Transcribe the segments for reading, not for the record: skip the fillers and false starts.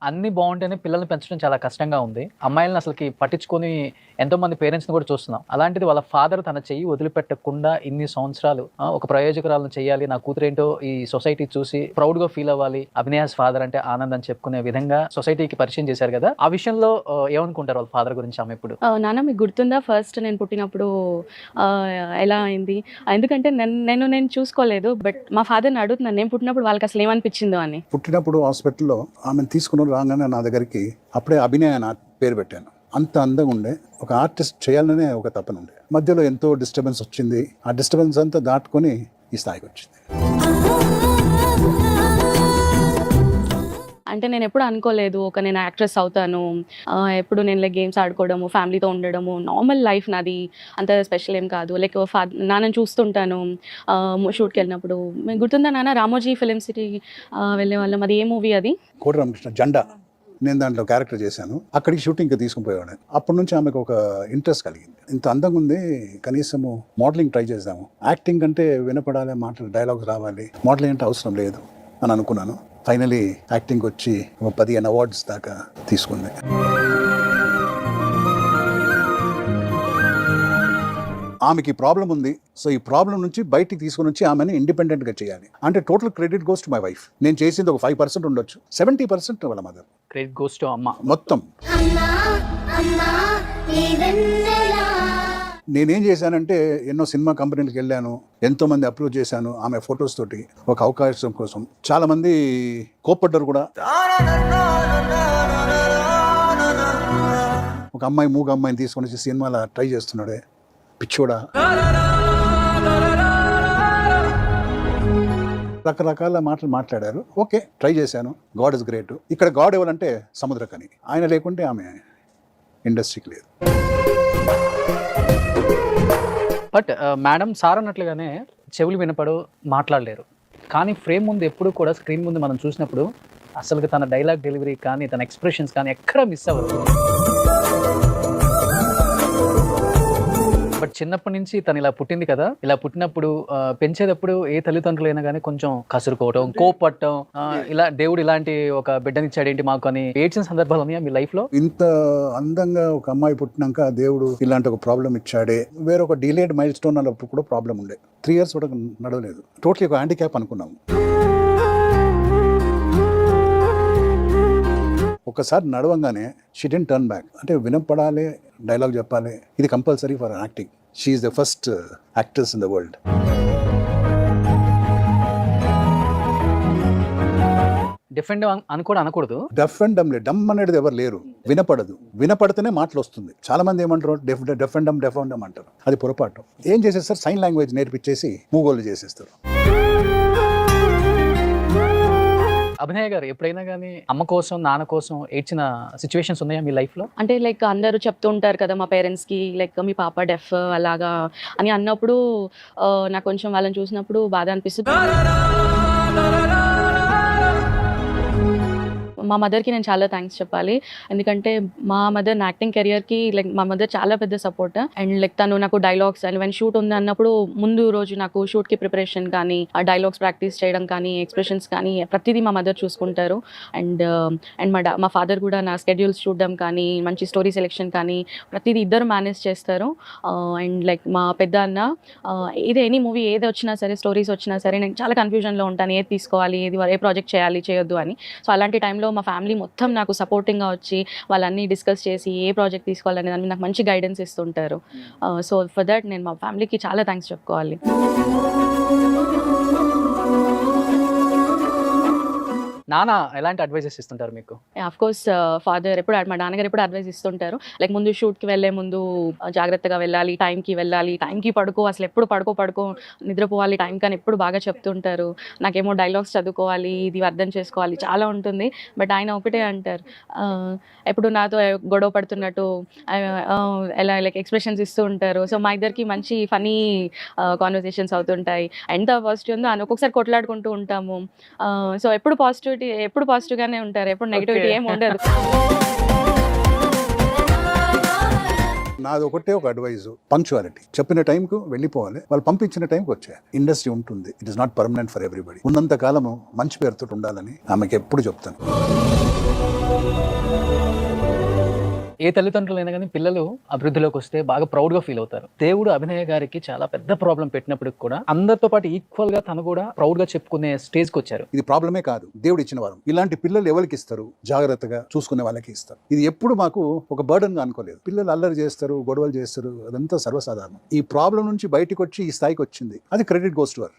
అన్ని బాగుంటేనే పిల్లల్ని పెంచడం చాలా కష్టంగా ఉంది. అమ్మాయిలను అసలుకి పట్టించుకొని ఎంతో మంది పేరెంట్స్ని కూడా చూస్తున్నాం. అలాంటిది వాళ్ళ ఫాదర్ తన చెయ్యి వదిలిపెట్టకుండా ఇన్ని సంవత్సరాలు ఒక ప్రయోజకురాలను చేయాలి, నా కూతురేంటో ఈ సొసైటీ చూసి ప్రౌడ్ గా ఫీల్ అవ్వాలి, అభినయాస్ ఫాదర్ అంటే ఆనంద్ అని చెప్పుకునే విధంగా సొసైటీకి పరిచయం చేశారు కదా. ఆ విషయంలో ఏమనుకుంటారు వాళ్ళ ఫాదర్ గురించి ఆమె ఇప్పుడు? నాన్న మీకు గుర్తుందా ఫస్ట్ నేను పుట్టినప్పుడు ఎలా అయింది? ఎందుకంటే నేను చూసుకోలేదు. బట్ మా ఫాదర్ని అడుగుతున్నాను, నేను పుట్టినప్పుడు వాళ్ళకి అసలు ఏమనిపించిందో అని. పుట్టినప్పుడు హాస్పిటల్లో ఆమెను తీసుకుని రాగానే నా దగ్గరికి అప్పుడే అభినయ నా పేరు పెట్టాను. అంత అందంగా ఉండే ఒక ఆర్టిస్ట్ చేయాలనే ఒక తపన ఉండే. మధ్యలో ఎంతో డిస్టర్బెన్స్ వచ్చింది. ఆ డిస్టర్బెన్స్ అంతా దాటుకొని ఈ స్థాయికి వచ్చింది. అంటే నేను ఎప్పుడు అనుకోలేదు నేను యాక్ట్రెస్ అవుతాను. ఎప్పుడు నేను గేమ్స్ ఆడుకోవడము, ఫ్యామిలీతో ఉండడము, నార్మల్ లైఫ్ నాది, అంత స్పెషల్ ఏం కాదు. నాన్నని చూస్తుంటాను షూట్కి వెళ్ళినప్పుడు. మీకు గుర్తుందా నాన్న, రామోజీ ఫిలిం సిటీ వెళ్ళే వాళ్ళం, అది ఏ మూవీ అది? కోటి రామకృష్ణ జెండా. నేను దాంట్లో క్యారెక్టర్ చేశాను. అక్కడికి షూటింగ్కి తీసుకుని పోయేవాడు. అప్పటి నుంచి ఆమెకు ఒక ఇంట్రెస్ట్ కలిగింది. ఇంత అందంగా ఉంది, కనీసము మోడలింగ్ ట్రై చేద్దాము. యాక్టింగ్ అంటే వినపడాలి, మాటలు డైలాగ్స్ రావాలి, మోడలింగ్ అంటే అవసరం లేదు అని అనుకున్నాను. ఫైనలీ యాక్టింగ్ వచ్చి 15 అవార్డ్స్ దాకా తీసుకుంది. ఆమెకి ప్రాబ్లం ఉంది. సో ఈ ప్రాబ్లం నుంచి బయటికి తీసుకుని వచ్చి ఆమెను ఇండిపెండెంట్గా చేయాలి. అంటే total credit goes to my wife. నేను చేసింది ఒక 5% ఉండొచ్చు, 70% వాళ్ళ మదర్. క్రెడిట్ గోస్ టు అమ్మ మొత్తం. నేనేం చేశానంటే ఎన్నో సినిమా కంపెనీలకు వెళ్ళాను, ఎంతో మంది అప్రోచ్ చేశాను ఆమె ఫొటోస్ తోటి ఒక అవకాశం కోసం. చాలా మంది కోప్పడ్డారు కూడా. ఒక అమ్మాయి మూగ అమ్మాయిని తీసుకొని వచ్చి సినిమాలో ట్రై చేస్తున్నాడే, పిచ్చోడా. రకరకాల మాటలు మాట్లాడారు. ఓకే, ట్రై చేశాను. God is great. ఇక్కడ గాడ్ ఎవరంటే సముద్రకని. ఆయన లేకుంటే ఆమె ఇండస్ట్రీకి లేదు. బట్ మేడం సార్ అన్నట్లుగానే చెవులు వినపడు, మాట్లాడలేరు. కానీ ఫ్రేమ్ ముందు ఎప్పుడు కూడా స్క్రీన్ ముందు మనం చూసినప్పుడు అసలు తన డైలాగ్ డెలివరీ కానీ తన ఎక్స్ప్రెషన్స్ కానీ ఎక్కడ మిస్ అవ్వదు. బట్ చిన్నప్పటి నుంచి తను ఇలా పుట్టింది కదా, ఇలా పుట్టినప్పుడు పెంచేటప్పుడు ఏ తల్లిదండ్రులైనా కానీ కొంచెం కసురుకోవటం, కోపట్టడం, ఇలా దేవుడు ఇలాంటి ఒక బిడ్డనిచ్చాడేంటి మాకు అని ఏడ్చిన సందర్భాలు ఉన్నాయా మీ లైఫ్ లో? ఇంత అందంగా ఒక అమ్మాయి పుట్టినాక దేవుడు ఇలాంటి ఒక ప్రాబ్లం ఇచ్చాడే. వేరొక డిలేడ్ మైల్ స్టోన్ అన్నప్పుడు కూడా ప్రాబ్లం ఉండే. 3 years కూడా నడవలేదు. టోటలీ ఒక హ్యాండిక్యాప్ అనుకున్నాము. ఒకసారి నడవంగానే షీ డిడ్ంట్ టర్న్ బ్యాక్. అంటే వినపడాలి, డైలాగ్ చెప్పాలి, ఇది compulsory for acting. She is the first actress in the world. Defend అని కూడా అనకూడదు. డెఫ్ అండ్ డమ్ డమ్ అనేది ఎవరు లేరు. వినపడదు, వినపడితేనే మాటలు వస్తుంది. చాలా మంది ఏమంటారు, డెఫ్ అండ్ డమ్ అంటారు. అది పొరపాటు. ఏం చేసేస్తారు, సైన్ లాంగ్వేజ్ నేర్పించేసి మూగోళ్ళు చేసేస్తారు. అభినయ్ గారు ఎప్పుడైనా కానీ అమ్మ కోసం, నాన్న కోసం ఏడ్చిన సిచ్యువేషన్స్ ఉన్నాయా మీ లైఫ్ లో? అంటే అందరూ చెప్తూ ఉంటారు కదా మా పేరెంట్స్ కి, మీ పాప డెఫ్ అలాగా అని అన్నప్పుడు నాకు కొంచెం వాళ్ళని చూసినప్పుడు బాధ అనిపిస్తుంది. మా మదర్కి నేను చాలా థ్యాంక్స్ చెప్పాలి. ఎందుకంటే మా మదర్ నా యాక్టింగ్ కెరియర్కి మా మదర్ చాలా పెద్ద సపోర్ట్. అండ్ తను నాకు డైలాగ్స్ అండ్ వెన్ షూట్ ఉంది అన్నప్పుడు ముందు రోజు నాకు షూట్కి ప్రిపరేషన్ కానీ, ఆ డైలాగ్స్ ప్రాక్టీస్ చేయడం కానీ, ఎక్స్ప్రెషన్స్ కానీ ప్రతిదీ మా మదర్ చూసుకుంటారు. అండ్ మా ఫాదర్ కూడా నా స్కెడ్యూల్స్ చూడడం కానీ, మంచి స్టోరీ సెలెక్షన్ కానీ ప్రతిదీ ఇద్దరు మేనేజ్ చేస్తారు. అండ్ మా పెద్ద అన్న ఎనీ మూవీ ఏది వచ్చినా సరే, స్టోరీస్ వచ్చినా సరే నేను చాలా కన్ఫ్యూజన్లో ఉంటాను, ఏది తీసుకోవాలి, ఏ ప్రాజెక్ట్ చేయాలి, చేయొద్దు అని. సో అలాంటి టైంలో మా ఫ్యామిలీ మొత్తం నాకు సపోర్టింగ్గా వచ్చి వాళ్ళన్నీ డిస్కస్ చేసి ఏ ప్రాజెక్ట్ తీసుకోవాలనే దాన్ని నాకు మంచి గైడెన్స్ ఇస్తుంటారు. సో ఫర్ దట్ నేను మా ఫ్యామిలీకి చాలా థ్యాంక్స్ చెప్పుకోవాలి. నాన్న ఎలాంటి అడ్వైజెస్ ఇస్తుంటారు మీకు? ఆఫ్ కోర్స్ ఫాదర్ మా నాన్నగారు ఎప్పుడు అడ్వైస్ ఇస్తుంటారు. ముందు షూట్కి వెళ్ళే ముందు జాగ్రత్తగా వెళ్ళాలి, టైంకి పడుకో, అసలు ఎప్పుడు పడుకో నిద్రపోవాలి టైం కానీ ఎప్పుడు బాగా చెప్తుంటారు. నాకేమో డైలాగ్స్ చదువుకోవాలి, ఇది అర్థం చేసుకోవాలి, చాలా ఉంటుంది. బట్ ఆయన ఒకటే అంటారు, ఎప్పుడు నాతో గొడవ పడుతున్నట్టు ఎలా ఎక్స్ప్రెషన్స్ ఇస్తూ ఉంటారు. సో మా ఇద్దరికి మంచి ఫనీ కాన్వర్సేషన్స్ అవుతుంటాయి. ఎంత పాజిటివ్ ఉందో అని ఒక్కొక్కసారి కొట్లాడుకుంటూ ఉంటాము. సో ఎప్పుడు పాజిటివ్గానే ఉంటారు, ఎప్పుడు నెగిటివిటీ ఏమి ఉండదు. నాది ఒకటే ఒక అడ్వైజ్, పంక్చువాలిటీ. చెప్పిన టైంకు వెళ్ళిపోవాలి, వాళ్ళు పంపించిన టైంకి వచ్చేయాలి. ఇండస్ట్రీ ఉంటుంది, it is not permanent for everybody. ఉన్నంత కాలము మంచి పేరుతో ఉండాలని ఆమెకి ఎప్పుడు చెప్తాను. ఏ తల్లిదండ్రులైనా కానీ పిల్లలు అభివృద్ధిలోకి వస్తే బాగా ప్రౌడ్గా ఫీల్ అవుతారు. దేవుడు అభినయ గారికి చాలా పెద్ద ప్రాబ్లం పెట్టినప్పటికి కూడా అందరితో పాటు ఈక్వల్గా తను కూడా ప్రౌడ్గా చెప్పుకునే స్టేజ్కి వచ్చారు. ఇది ప్రాబ్లమే కాదు, దేవుడు ఇచ్చిన వరం. ఇలాంటి పిల్లలు ఎవరికి ఇస్తారు? జాగ్రత్తగా చూసుకునే వాళ్ళకి ఇస్తారు. ఇది ఎప్పుడు మాకు ఒక బర్డన్ గా అనుకోలేదు. పిల్లలు అల్లరి చేస్తారు, గొడవలు చేస్తారు, అదంతా సర్వసాధారణం. ఈ ప్రాబ్లం నుంచి బయటకు వచ్చి ఈ స్థాయికి వచ్చింది, అది క్రెడిట్ గోస్ టు హర్.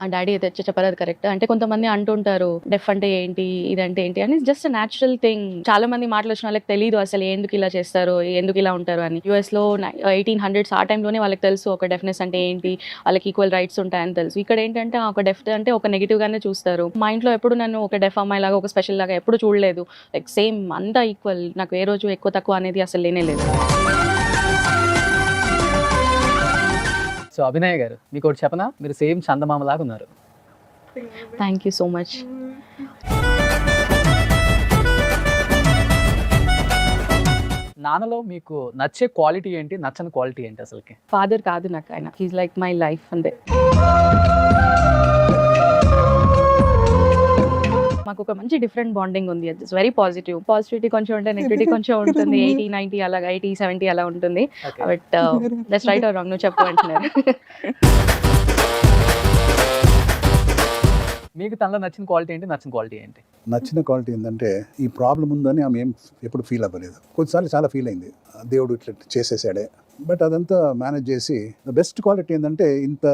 ఆ డాడీ అయితే చెప్పారు అది కరెక్ట్. అంటే కొంతమంది అంటుంటారు డెఫ్ అంటే ఏంటి, ఇదంటే ఏంటి అని. Just natural thing. చాలా మంది మాటలు వచ్చిన వాళ్ళకి తెలియదు అసలు ఎందుకు ఇలా చేస్తారు, ఎందుకు ఇలా ఉంటారు అని. US లో 1800s ఆ టైంలోనే వాళ్ళకి తెలుసు ఒక డెఫ్నెస్ అంటే ఏంటి, వాళ్ళకి ఈక్వల్ రైట్స్ ఉంటాయని తెలుసు. ఇక్కడ ఏంటంటే ఒక డెఫ్ అంటే ఒక నెగిటివ్ గానే చూస్తారు. మా ఇంట్లో ఎప్పుడు నన్ను ఒక డెఫ్ అమ్మాయి లాగా, ఒక స్పెషల్ లాగా ఎప్పుడు చూడలేదు. లైక్ సేమ్ అంతా ఈక్వల్. నాకు ఏ రోజు ఎక్కువ తక్కువ అనేది అసలు లేనే లేదు. సో అభినయ్ గారు, మీకు ఒకటి చెప్పనా, మీరు సేమ్ చందమామ లాగా ఉన్నారు. Thank you so much. నాన్నలో మీకు నచ్చే క్వాలిటీ ఏంటి, నచ్చని క్వాలిటీ ఏంటి అసలుకి? ఫాదర్ కాదు నాకు ఆయన, హీస్ లైక్ మై లైఫ్ అంతే. మాకు ఒక మంచి డిఫరెంట్ బాండింగ్ ఉంది. It's very positive. పాజిటివిటీ కొంచెం ఉంటే నెగిటివిటీ కొంచెం ఉంటుంది. 80-90 అలాగా, 80-70 అలా ఉంటుంది. But that's right are wrong, నువ్వు చెప్పు అంటున్నారు. మీకు తనలో నచ్చిన క్వాలిటీ ఏంటి, నచ్చిన క్వాలిటీ ఏంటి? నచ్చిన క్వాలిటీ ఏంటంటే ఈ ప్రాబ్లం ఉందని ఆమె ఏం ఎప్పుడు ఫీల్ అవ్వలేదు. కొన్నిసార్లు చాలా ఫీల్ అయింది, దేవుడు ఇట్లా చేసేసాడే. బట్ అదంతా మేనేజ్ చేసి బెస్ట్ క్వాలిటీ ఏంటంటే ఇంత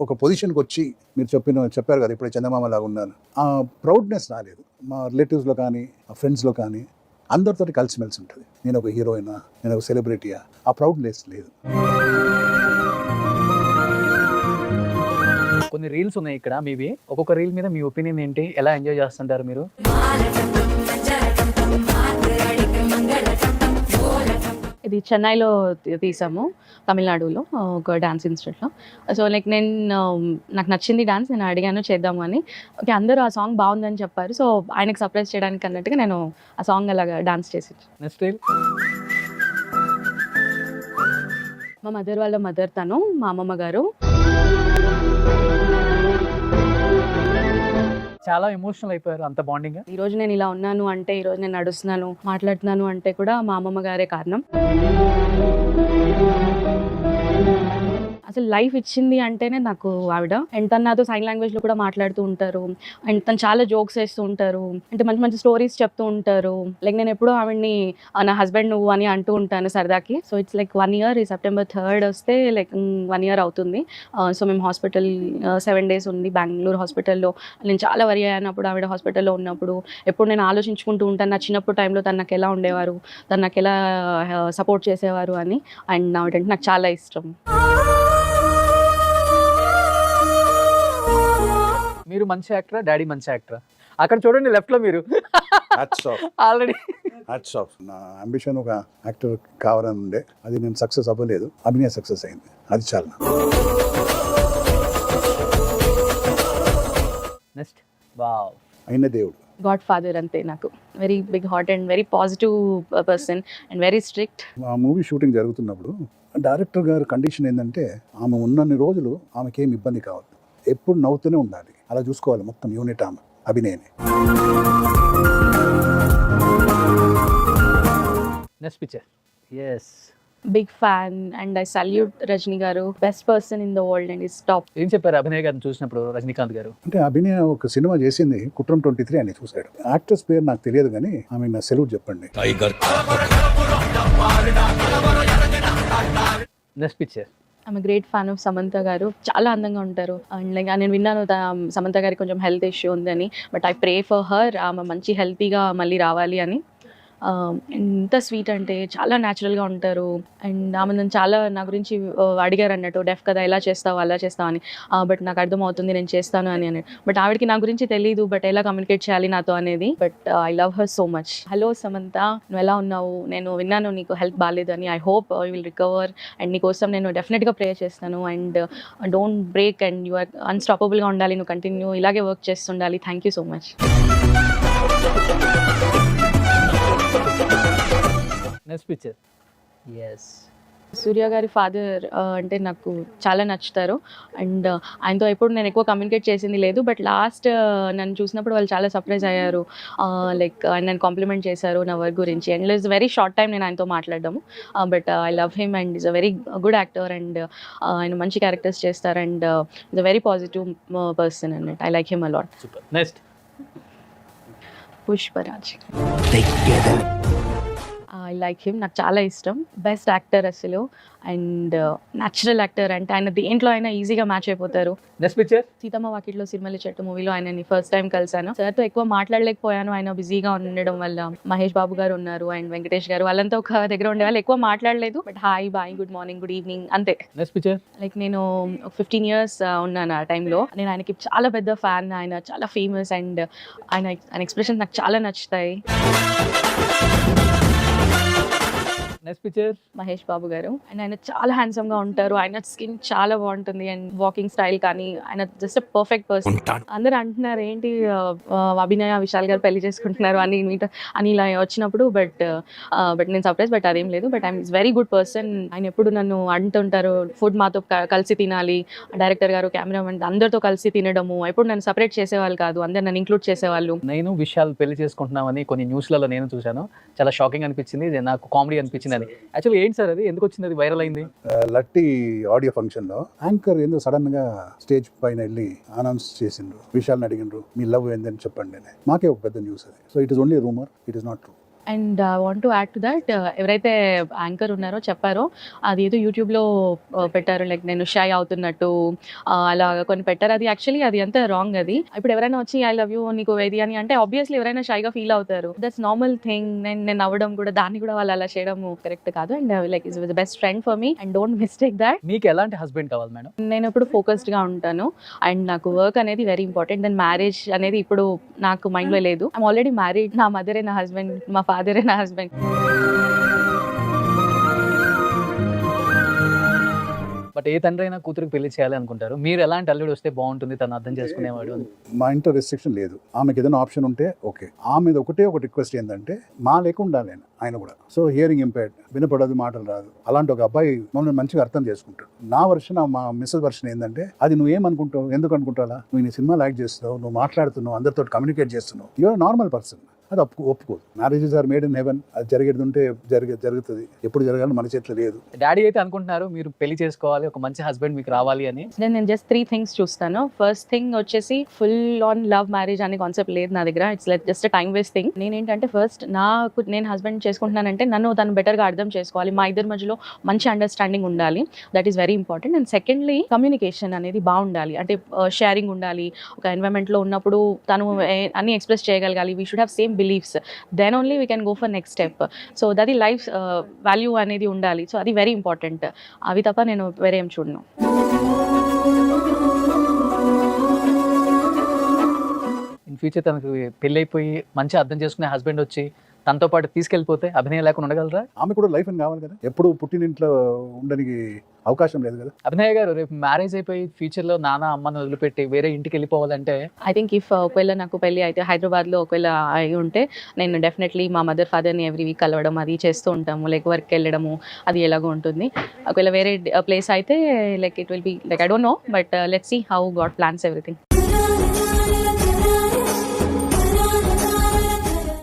ఒక పొజిషన్కి వచ్చి మీరు చెప్పారు కదా ఇప్పుడు చందమామ లాగా ఉన్నాను, ఆ ప్రౌడ్నెస్ రాలేదు. మా రిలేటివ్స్లో కానీ ఆ ఫ్రెండ్స్లో కానీ అందరితో కలిసిమెలిసి ఉంటుంది. నేను ఒక హీరోయినా, నేను ఒక సెలబ్రిటీయా, ఆ ప్రౌడ్నెస్ లేదు. కొన్ని రీల్స్ ఉన్నాయి ఇక్కడ మీవి. ఒక్కొక్క రీల్ మీద మీ ఒపీనియన్ ఏంటి, ఎలా ఎంజాయ్ చేస్తుంటారు మీరు? ఇది చెన్నైలో తీసాము, తమిళనాడులో ఒక డాన్స్ ఇన్స్టిట్యూట్లో. సో లైక్ నాకు నచ్చింది డాన్స్, నేను అడిగాను చేద్దాము అని. ఓకే, అందరూ ఆ సాంగ్ బాగుందని చెప్పారు. సో ఆయనకు సర్ప్రైజ్ చేయడానికి అన్నట్టుగా నేను ఆ సాంగ్ అలాగా డాన్స్ చేసి. Next reel. మా మదర్ వాళ్ళ మదర్ తను, మా అమ్మమ్మ గారు. చాలా ఎమోషనల్ అయిపోయారు, అంత బాండింగ్. ఈ రోజు నేను ఇలా ఉన్నాను అంటే, ఈ రోజు నేను నడుస్తున్నాను, మాట్లాడుతున్నాను అంటే కూడా మా అమ్మమ్మ గారే కారణం. అసలు లైఫ్ ఇచ్చింది అంటేనే నాకు ఆవిడ. అండ్ తను నాతో సైన్ లాంగ్వేజ్లో కూడా మాట్లాడుతూ ఉంటారు. అండ్ తను చాలా జోక్స్ వేస్తూ ఉంటారు. అంటే మంచి మంచి స్టోరీస్ చెప్తూ ఉంటారు. లైక్ నేను ఎప్పుడూ ఆవిడ్ని నా హస్బెండ్ నువ్వు అని అంటూ ఉంటాను సరదాకి. So it's like 1 year. ఈ September 3rd వస్తే లైక్ 1 year అవుతుంది. సో మేము హాస్పిటల్ 7 days ఉంది బెంగళూరు హాస్పిటల్లో. నేను చాలా వరి అయినప్పుడు ఆవిడ హాస్పిటల్లో ఉన్నప్పుడు ఎప్పుడు నేను ఆలోచించుకుంటూ ఉంటాను నా చిన్నప్పుడు టైంలో తను నాకు ఎలా ఉండేవారు, తను నాకు ఎలా సపోర్ట్ చేసేవారు అని. అండ్ ఆవిడంటే నాకు చాలా ఇష్టం. మీరు మంచి యాక్టరా, డాడీ మంచి యాక్టరా? అక్కడ చూడండి లెఫ్ట్ లో మీరు ఆల్రెడీ. Hats off. నా అంబిషన్ ఒక యాక్టర్ కావాలని ఉండే, అది నేను సక్సెస్ అవ్వలేదు, అభినయ సక్సెస్ అయింది, అది చాలా. నెక్స్ట్. వావ్. అయిన దేవుడు. గాడ్ ఫాదర్ అంతే నాకు. Very big heart and very positive person and very strict. ఆ మూవీ షూటింగ్ జరుగుతున్నప్పుడు డైరెక్టర్ గారు కండిషన్ ఏంటంటే ఆమె ఉన్నన్ని రోజులు ఆమెకి ఏం ఇబ్బంది కావద్దు, ఎప్పుడు నవ్వుతూనే ఉండాలి, అలా చూసుకోవాలి మొత్తం యూనిట్ ఆమె అభినయనే. Next picture. Yes. Big fan and I salute Rajini గారు. Best person in the world and is top. ఏం చెప్పారు అభినయ్ గారిని చూసినప్పుడు రజనీకాంత్ గారు? అంటే అభినయ ఒక సినిమా చేసింది కుట్రం 23 అని చూశాడు. యాక్టర్స్ పేరు నాకు తెలియదు కానీ ఆమె నా సెల్యూట్ చెప్పండి. Next picture. I'm great fan of Samantha గారు. చాలా అందంగా ఉంటారు. అండ్ లైక్ నేను విన్నాను సమంత గారికి కొంచెం హెల్త్ ఇష్యూ ఉందని. But I pray for her, ఆమె మంచి హెల్తీగా మళ్ళీ రావాలి అని. ఎంత స్వీట్ అంటే చాలా న్యాచురల్గా ఉంటారు. అండ్ ఆమె నన్ను చాలా నా గురించి అడిగారు అన్నట్టు, డెఫ్ కదా ఎలా చేస్తావు అలా చేస్తావు అని. బట్ నాకు అర్థమవుతుంది నేను చేస్తాను అని. బట్ ఆవిడకి నా గురించి తెలియదు, బట్ ఎలా కమ్యూనికేట్ చేయాలి నాతో అనేది. But I love her so much. Hello Samantha, నువ్వు ఎలా ఉన్నావు? నేను విన్నాను నీకు హెల్త్ బాగాలేదని. I hope you will recover. And నీకోసం నేను డెఫినెట్గా ప్రే చేస్తాను. And don't break and you are అన్స్టాపబుల్గా ఉండాలి, నువ్వు కంటిన్యూ ఇలాగే వర్క్ చేస్తుండాలి. Thank you so much. Next picture. Yes. Surya గారి ఫాదర్ అంటే నాకు చాలా నచ్చుతారు అండ్ ఆయనతో ఎప్పుడు నేను ఎక్కువ కమ్యూనికేట్ చేసింది లేదు. బట్ లాస్ట్ నన్ను చూసినప్పుడు వాళ్ళు చాలా సర్ప్రైజ్ అయ్యారు. లైక్ ఆయన నన్ను కాంప్లిమెంట్ చేశారు నా వర్క్ గురించి. And it's very short time నేను ఆయనతో మాట్లాడము. But I love him and is a very good actor and ఆయన మంచి క్యారెక్టర్స్ చేస్తారు and is a very positive person అన్నట్టు. I like him a lot. Super. Next Pushparaj. I like him, నాకు చాలా ఇష్టం. బెస్ట్ యాక్టర్ అసలు అండ్ న్యాచురల్ యాక్టర్ అంటే ఆయన దేంట్లో అయినా ఈజీగా మ్యాచ్ అయిపోతారు. నెక్స్ట్ పిక్చర్ సీతమ్మ వాకిట్లో సిరిమల్లె చెట్టు మూవీలో ఆయనని ఫస్ట్ టైం కలిసాను. సార్తో ఎక్కువ మాట్లాడలేకపోయాను, ఆయన బిజీగా ఉండడం వల్ల. మహేష్ బాబు గారు ఉన్నారు అండ్ వెంకటేష్ గారు, వాళ్ళంతా ఒక దగ్గర ఉండేవాళ్ళు. ఎక్కువ మాట్లాడలేదు, but hi bye good morning good evening అంతే. నెక్స్ట్ పిక్చర్ లైక్ నేను 15 years ఉన్నాను ఆ టైంలో. నేను ఆయనకి చాలా పెద్ద ఫ్యాన్. ఆయన చాలా ఫేమస్ అండ్ ఆయన ఎక్స్ప్రెషన్ నాకు చాలా నచ్చుతాయి. నెక్స్ట్ పిక్చర్ మహేష్ బాబు గారు అండ్ ఆయన చాలా హ్యాండ్సమ్ గా ఉంటారు. ఆయన స్కిన్ చాలా బాగుంటుంది అండ్ వాకింగ్ స్టైల్ కానీ ఆయన జస్ట్ పర్ఫెక్ట్ పర్సన్. అందరూ అంటున్నారు ఏంటి అభినయ విశాల్ గారు పెళ్లి చేసుకుంటున్నారు అని ఇలా వచ్చినప్పుడు. బట్ నేను సర్ప్రైజ్, బట్ అదేం లేదు. But I'm very good person. ఆయన ఎప్పుడు నన్ను అంటుంటారు ఫుడ్ మాతో కలిసి తినాలి. డైరెక్టర్ గారు, కెమెరామెన్ అందరితో కలిసి తినడము. ఎప్పుడు నన్ను సపరేట్ చేసేవాళ్ళు కాదు, అందరు నన్ను ఇంక్లూడ్ చేసేవాళ్ళు. నేను విషయాలు పెళ్లి చేసుకుంటున్నామని కొన్ని న్యూస్లలో నేను చూశాను. చాలా షాకింగ్ అనిపించింది, నాకు కామెడీ అనిపించింది. అని యాక్చువల్లీ ఏంటి సార్ అది, ఎందుకు వచ్చింది, అది వైరల్ అయింది? లట్టి ఆడియో ఫంక్షన్ లో యాంకర్ ఏందో సడన్ గా స్టేజ్ పైన వెళ్ళి అనౌన్స్ చేసిండ్రు, విషయాలను అడిగిండ్రు, మీ లవ్ ఏందని చెప్పండి అని. మాకే ఒక పెద్ద న్యూస్ అది. So it is only rumour, it is not true. And I want to add to that, ఎవరైతే యాంకర్ ఉన్నారో చెప్పారో అది ఏదో యూట్యూబ్లో పెట్టారు, లైక్ నేను షై అవుతున్నట్టు అలా కొన్ని పెట్టారు. అది యాక్చువల్లీ అది అంతా రాంగ్. అది ఇప్పుడు ఎవరైనా వచ్చి ఐ లవ్ యూ నీకు ఏది అని అంటే ఆబ్వియస్లీ ఎవరైనా షైగా ఫీల్ అవుతారు. That's normal thing. నేను నవ్వడం కూడా, దాన్ని కూడా వాళ్ళు అలా చేయడం కరెక్ట్ కాదు. And like is the best friend for me and don't mistake that. మీకు ఎలాంటి హస్బెండ్ కావాలి మేడం? నేను ఇప్పుడు ఫోకస్డ్గా ఉంటాను అండ్ నాకు వర్క్ అనేది వెరీ ఇంపార్టెంట్. దెన్ మ్యారేజ్ అనేది ఇప్పుడు నాకు మైండ్లో లేదు. I'm already married. నా మదరే నా హస్బెండ్, మా ఫాదరే నా హస్బెండ్. బట్ ఏ తండ్రి అయినా కూతురికి పెళ్లి చేయాలి అనుకుంటారు. మీరు ఎలాంటి అల్లుడు వస్తే బాగుంటుంది, తను అర్థం చేసుకునేవాడు అని? మా ఇంట్లో రెస్ట్రిక్షన్ లేదు. ఆమెకి ఏదైనా ఆప్షన్ ఉంటే ఓకే. ఆమెది ఒకటే ఒక రిక్వెస్ట్ ఏంటంటే మా లేకుండా ఆయన కూడా. సో హియరింగ్ ఇంపైర్డ్, వినపడదు, మాటలు రాదు. అలాంటి ఒక అబ్బాయి మమ్మల్ని మంచిగా అర్థం చేసుకుంటాడు. నా వర్షన్, మా మిస్సెస్ వర్షన్ ఏంటంటే అది నువ్వేమనుకుంటావు, ఎందుకు అనుకుంటావా, నువ్వు నీ సినిమాలు యాక్ట్ చేస్తున్నావు, నువ్వు మాట్లాడుతున్నావు, అందరితో కమ్యూనికేట్ చేస్తున్నావు, యూఆర్ నార్మల్ పర్సన్. అది ఒప్పుకోదు. Marriages are made in heaven. అది జరిగేది ఉంటే జరుగుతుంది. ఎప్పుడు జరగాలని మన చేతిలో లేదు. డాడీ అయితే అనుకుంటున్నారు మీరు పెళ్లి చేసుకోవాలి, ఒక మంచి హస్బెండ్ మీకు రావాలి అని. నేను జస్ట్ 3 things చూస్తాను. ఫస్ట్ థింగ్ వచ్చేసి ఫుల్ ఆన్ లవ్ మ్యారేజ్ అనే కాన్సెప్ట్ లేదు నా దగ్గర. It's like just time waste thing. నేనేంటంటే ఫస్ట్ నేను హస్బెండ్ చేసుకుంటున్నానంటే నన్ను తను బెటర్గా అర్థం చేసుకోవాలి. మా ఇద్దరి మధ్యలో మంచి అండర్స్టాండింగ్ ఉండాలి. That is very important. And secondly communication అనేది బాగుండాలి. అంటే షేరింగ్ ఉండాలి. ఒక ఎన్వైరన్మెంట్లో ఉన్నప్పుడు తను అన్ని ఎక్స్ప్రెస్ చేయగలగాలి. We should have same beliefs. Then only we can go for next step. So that life value అనేది ఉండాలి. సో అది వెరీ ఇంపార్టెంట్. అవి తప్ప నేను వేరే ఏం చూడను. ఇన్ ఫ్యూచర్ తనకు పెళ్ళి అయిపోయి మంచి అర్థం చేసుకునే హస్బెండ్ వచ్చి తనతో పాటు తీసుకెళ్ళిపోతే అభినయం లేకుండా ఉండగలరా? ఆమె కూడా లైఫ్ అని కావాలి కదా. ఎప్పుడు పుట్టినింట్లో ఉండడానికి అవకాశం లేదు కదా. అభినయ గారు, రేపు మ్యారేజ్ అయిపోయి ఫ్యూచర్లో నాన్న అమ్మని వదిలిపెట్టి వేరే ఇంటికి వెళ్ళిపోవాలంటే? ఐ థింక్ ఇఫ్ ఒకవేళ నాకు పెళ్ళి అయితే హైదరాబాద్లో ఒకవేళ అయి ఉంటే నేను డెఫినెట్లీ మా మదర్ ఫాదర్ని ఎవ్రీ వీక్ కలవడం అది చేస్తూ ఉంటాము. లైక్ వర్క్కి వెళ్ళడము అది ఎలాగో ఉంటుంది. ఒకవేళ వేరే ప్లేస్ అయితే like it will be like I don't know, but let's see how God plans everything.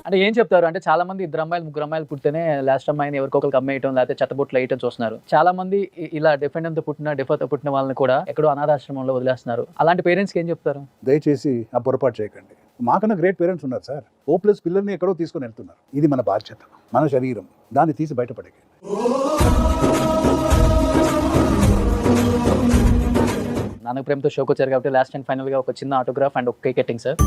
అంటే ఏం చెప్తారు అంటే, చాలా మంది 2 అమ్మాయిలు 3 అమ్మాయిలు పుట్టితేనే లాస్ట్ అమ్మాయిని ఎవరికొకరికి అమ్మేయటం, లేకపోతే చెత్తబొట్లు వేయటం చూస్తున్నారు. చాలా మంది ఇలా డిఫెండెంట్తో పుట్టిన డిఫర్తో పుట్టిన వాళ్ళని కూడా ఎక్కడో అనాథాశ్రమంలో వదిలేస్తున్నారు. అలాంటి పేరెంట్స్కి ఏం చెప్తారు? దయచేసి ఆ పొరపాటు చేయకండి. మాకన్నా గ్రేట్ పేరెంట్స్ ఉన్నారు సార్. ఓ+ పిల్లల్ని ఎక్కడో తీసుకొని వెళ్తున్నారు. ఇది మన బాధ్యత, మన శరీరం. దాన్ని తీసి బయటపడకండి. నాన్నకు ప్రేమతో షోకి వచ్చారు కాబట్టి లాస్ట్ అండ్ ఫైనల్గా ఒక చిన్న ఆటోగ్రాఫ్ అండ్ ఒక కేక్ కటింగ్ సార్.